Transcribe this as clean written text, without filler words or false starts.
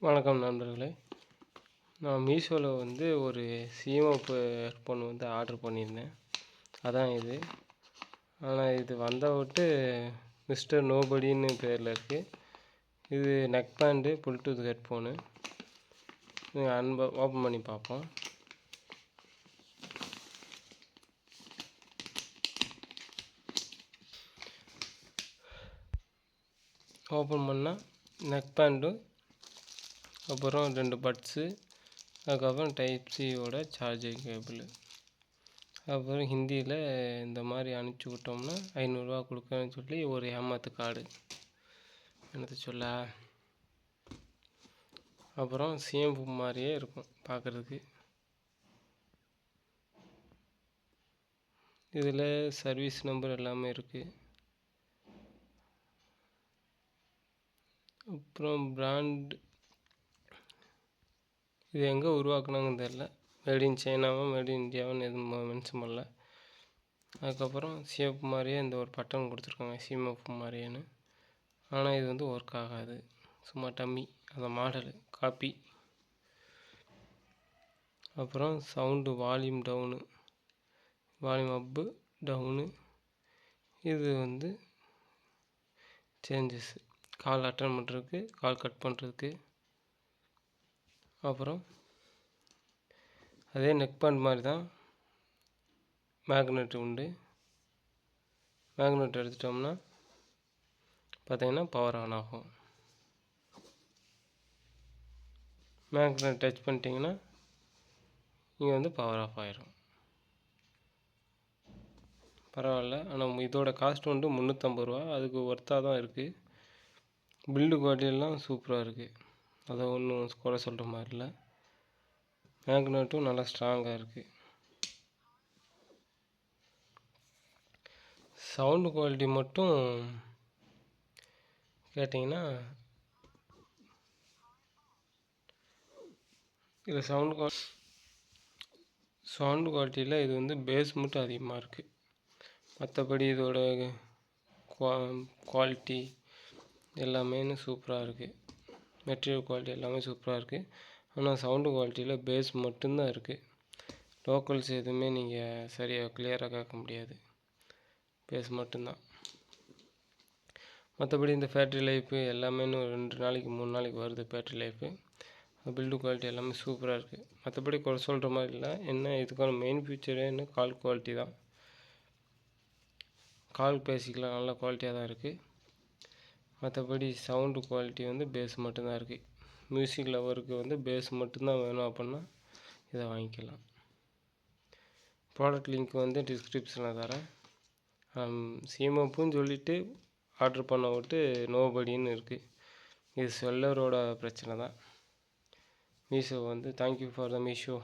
வணக்கம் நண்பர்களே. நான் மீஷோவில் ஒரு சீமப்பு ஹெட்ஃபோன் ஆர்டர் பண்ணியிருந்தேன். அதான் இது. ஆனால் இது விட்டு மிஸ்டர் நோபடின்னு பேரில் இருக்குது. இது neck band Bluetooth headphone. Open பண்ணி பார்ப்போம். ஓப்பன் பண்ணால் நெக் பேண்டு, அப்புறம் 2 பட்ஸு, அதுக்கப்புறம் டைப் சியோட சார்ஜிங் கேபிள், அப்புறம் ஹிந்தியில் இந்த மாதிரி அனுப்பிச்சி விட்டோம்னா 500 ரூபா கொடுக்கணும்னு சொல்லி ஒரு ஏமாத்து கார்டு என்னது சொல்ல. அப்புறம் சீம்பு மாதிரியே இருக்கும் பார்க்குறதுக்கு. இதில் சர்வீஸ் நம்பர் எல்லாமே இருக்குது. அப்புறம் பிராண்ட் இது எங்கே உருவாக்குனாங்கன்னு தெரில. மேட் இன் சைனாவா மேட் இன் இந்தியாவான்னு எதுவும் மென்ஷன் பண்ணல. அதுக்கப்புறம் சிவப்பு மாதிரியே இந்த ஒரு பட்டன் கொடுத்துருக்காங்க சிவப்பு மாதிரியான்னு. ஆனால் இது ஒர்க் ஆகாது, சும்மா டம்மி, அந்த மாடலு காப்பி. அப்புறம் sound volume down, volume up down. இது சேஞ்சஸ், கால் அட்டன் பண்ணுறதுக்கு, கால் கட் பண்ணுறதுக்கு. அப்புறம் அதே நெக் பேண்ட் மாதிரி தான் மேக்னெட் உண்டு. மேக்னெட் எடுத்துட்டோம்னா பார்த்தீங்கன்னா பவர் ஆன் ஆகும். மேக்னெட் டச் பண்ணிட்டீங்கன்னா இங்கே பவர் ஆஃப் ஆயிரும். பரவாயில்ல. ஆனால் இதோட காஸ்ட் 350 ரூபா. அதுக்கு ஒர்த்தாக தான் இருக்குது. பில்டு குவாலிட்டியெல்லாம் சூப்பராக இருக்குது. அதை ஒன்றும் குறை சொல்கிற மாதிரி இல்லை. மேக்னெட்டும் நல்லா ஸ்ட்ராங்காக இருக்குது. சவுண்டு குவாலிட்டி மட்டும் கேட்டிங்கன்னா, இது சவுண்டு குவாலிட்டியில் இது பேஸ் மட்டும் அதிகமாக இருக்குது. மற்றபடி இதோட குவாலிட்டி எல்லாமே சூப்பராக இருக்குது. மெட்டீரியல் குவாலிட்டி எல்லாமே சூப்பராக இருக்குது. ஆனால் சவுண்டு குவாலிட்டியில் பேஸ் மட்டும்தான் இருக்குது. லோக்கல்ஸ் எதுவுமே நீங்கள் சரியாக கிளியராக கேட்க முடியாது. பேஸ் மட்டும்தான். மற்றபடி இந்த பேட்டரி லைஃபு எல்லாமே 2 நாளைக்கு 3 நாளைக்கு வருது. பேட்டரி லைஃபு, பில்டு குவாலிட்டி எல்லாமே சூப்பராக இருக்குது. மற்றபடி குறை சொல்கிற மாதிரி இல்லை. என்ன இதுக்கான மெயின் ஃபியூச்சரே கால் குவாலிட்டி தான். கால் பேசிக்கலாம், நல்ல குவாலிட்டியாக தான் இருக்குது. மற்றபடி சவுண்டு குவாலிட்டி பேஸ் மட்டும்தான் இருக்குது. மியூசிக் லவருக்கு பேஸ் மட்டும்தான் வேணும் அப்படின்னா இதை வாங்கிக்கலாம். ப்ராடக்ட் லிங்க் டிஸ்கிரிப்ஷனில் தரேன். சீமப்புன்னு சொல்லிவிட்டு ஆர்டர் பண்ண விட்டு நோபடின்னு இருக்குது. இது செல்லரோட பிரச்சனை தான். Meesho thank you for the Meesho.